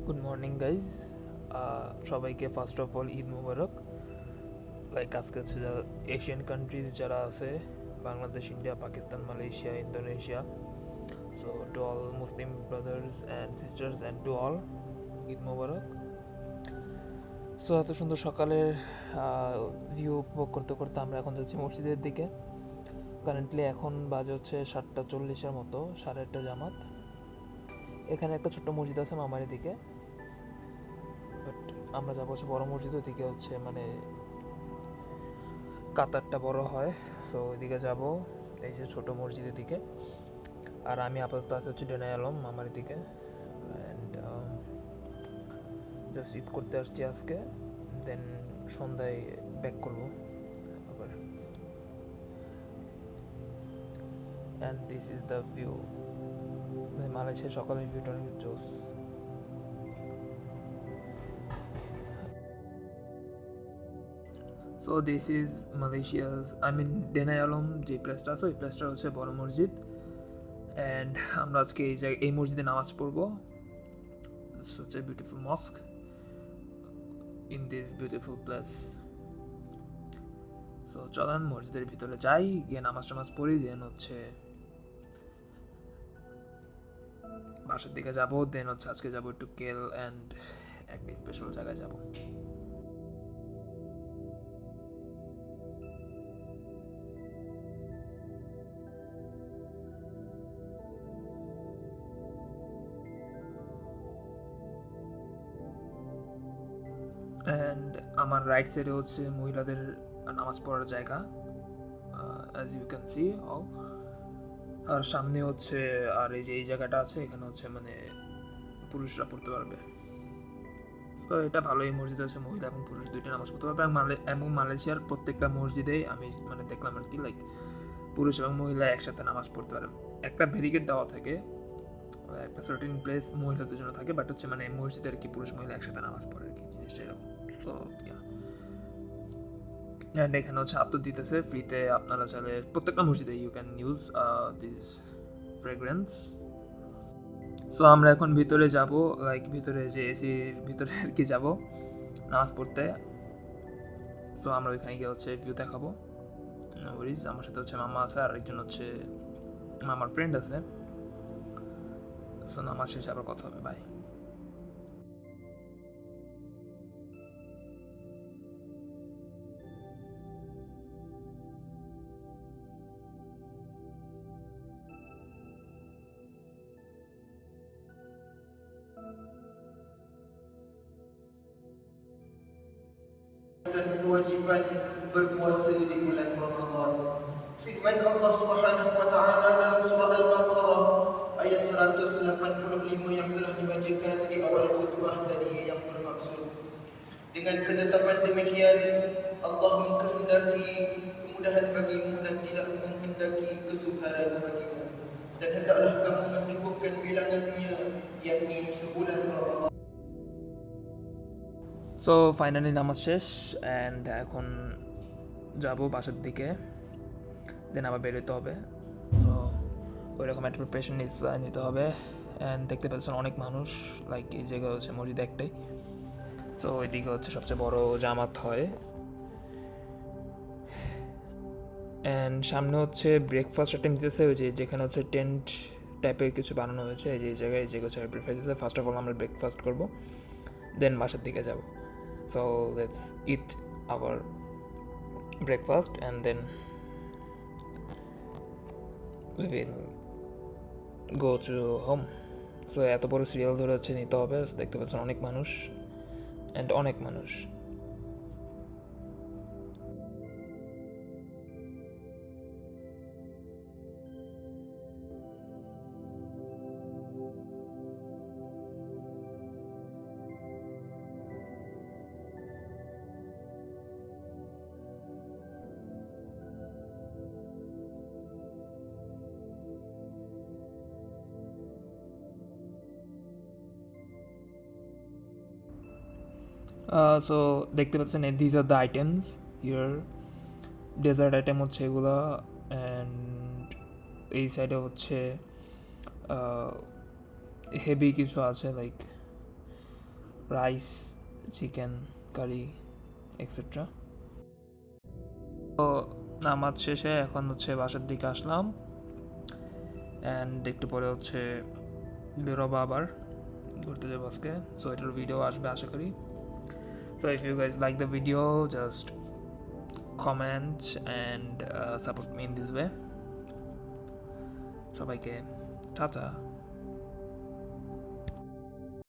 Good morning guys, সবাইকে first of all Eid মুবারক। আজকে হচ্ছে এশিয়ান কান্ট্রিজ যারা আছে, Bangladesh, India, Pakistan, Malaysia, Indonesia, so to all Muslim brothers and sisters and to all Eid Mubarak. So এত সুন্দর সকালের ভিউ উপভোগ করতে করতে আমরা এখন যাচ্ছি মসজিদের দিকে। কারেন্টলি এখন বাজে হচ্ছে 7:40 মতো, 8:30 জামাত। এখানে একটা ছোট্ট মসজিদ আছে মামারি দিকে, বাট আমরা যাবো হচ্ছে বড় মসজিদের দিকে, হচ্ছে মানে কাতারটা বড় হয়। সো ওইদিকে যাব, এই যে ছোট মসজিদের দিকে। আর আমি আপাতত আছে হচ্ছে ডেনাই আলম মামার দিকে, অ্যান্ড জাস্ট ঈদ করতে আসছি আজকে, দেন সন্ধ্যায় ব্যাক করবো আবার। And this is the view. মালয়েশিয়ার সকালের ভিউটা অনেক জোস। So this is Malaysia's, I mean Denai Alam যে প্লেসটা আছে, ওই প্লেসটা হচ্ছে বড় মসজিদ। অ্যান্ড আমরা আজকে এই মসজিদে নামাজ পড়বো। such a beautiful mosque in this beautiful place. So চলেন মসজিদের ভিতরে যাই, গিয়ে নামাজ টামাজ পড়ি, দেন হচ্ছে বাসার দিকে যাবো। দেন হচ্ছে আজকে যাবো একটু কেল অ্যান্ড একটা স্পেশাল জায়গায় যাবো। অ্যান্ড আমার রাইট সাইডে হচ্ছে মহিলাদের নামাজ পড়ার জায়গা, as you can see all. আর সামনে হচ্ছে, আর এই যে এই জায়গাটা আছে, এখানে হচ্ছে মানে পুরুষরা পড়তে পারবে। তো এটা ভালো, এই মসজিদ আছে মহিলা এবং পুরুষ দুইটা নামাজ পড়তে পারবে। এবং মালয়েশিয়ার প্রত্যেকটা মসজিদেই আমি মানে দেখলাম আর কি, পুরুষ এবং মহিলা একসাথে নামাজ পড়তে পারে। একটা ব্যারিকেড দেওয়া থাকে, একটা সার্টেন প্লেস মহিলাদের জন্য থাকে, বাট হচ্ছে মানে মসজিদে আর কি পুরুষ মহিলা একসাথে নামাজ পড়ে আর কি, জিনিসটা এরকম। সো অ্যান্ড এখানে হচ্ছে আত্ম দিতেছে ফ্রিতে, আপনারা চাইলে প্রত্যেকটা মসজিদে you can use this fragrance. So আমরা এখন ভিতরে যাব, ভিতরে যে এসির ভিতরে আর কি যাব নামাজ পড়তে। সো আমরা ওইখানে গিয়ে হচ্ছে ভিউ দেখাবো। ওরিজ আমার সাথে হচ্ছে মামা আছে, আর একজন হচ্ছে মামার ফ্রেন্ড আছে। সো নামাজ শেষে আবার কথা হবে, by. kewajiban berpuasa di bulan Ramadan. Firman Allah Subhanahu wa taala dalam surah Al-Baqarah ayat 185 yang telah dibacakan di awal khutbah tadi, yang bermaksud dengan ketetapan demikian Allah mengkehendaki kemudahan bagimu dan tidak menghendaki kesukaran bagimu, dan hendaklah kamu mencukupkan bilangannya, yakni sebulan Ramadan. So finally নামাজ শেষ, and এখন যাব বাসার দিকে, দেন আবার বেরোতে হবে। So ওই রকম একটা প্রিপারেশন নিতে হবে। অ্যান্ড দেখতে পাচ্ছেন অনেক মানুষ, এই জায়গায় হচ্ছে মসজিদ একটাই। সো ওইদিকে হচ্ছে সবচেয়ে বড় জামাত হয়। অ্যান্ড সামনে হচ্ছে ব্রেকফাস্ট একটা দিতেছে, ওই যে যেখানে হচ্ছে টেন্ট টাইপের কিছু বানানো হয়েছে, এই যে এই জায়গায় যে হচ্ছে ব্রেকফাস্ট দিতেছে। ফার্স্ট অফ অল আমরা ব্রেকফাস্ট করবো, দেন বাসার দিকে যাব। So let's eat our breakfast and then we will go to home. সো এত বড় সিরিয়াল ধরে হচ্ছে নিতে হবে, দেখতে পাচ্ছেন অনেক মানুষ অ্যান্ড অনেক মানুষ। সো দেখতে পাচ্ছেন দিজ আর দ্য আইটেমস ইয়ার। ডেজার্ট আইটেম হচ্ছে এগুলো, অ্যান্ড এই সাইডে হচ্ছে হেভি কিছু আছে, রাইস, চিকেন কারি এক্সেট্রা। তো নামাজ শেষে এখন হচ্ছে বাসার দিকে আসলাম, অ্যান্ড একটু পরে হচ্ছে বেরোবো, আবার ঘুরতে যাবো আজকে। সো এটার ভিডিও আসবে আশা করি। So if you guys like the video, just comment and support me in this way. সবাইকে টাটা।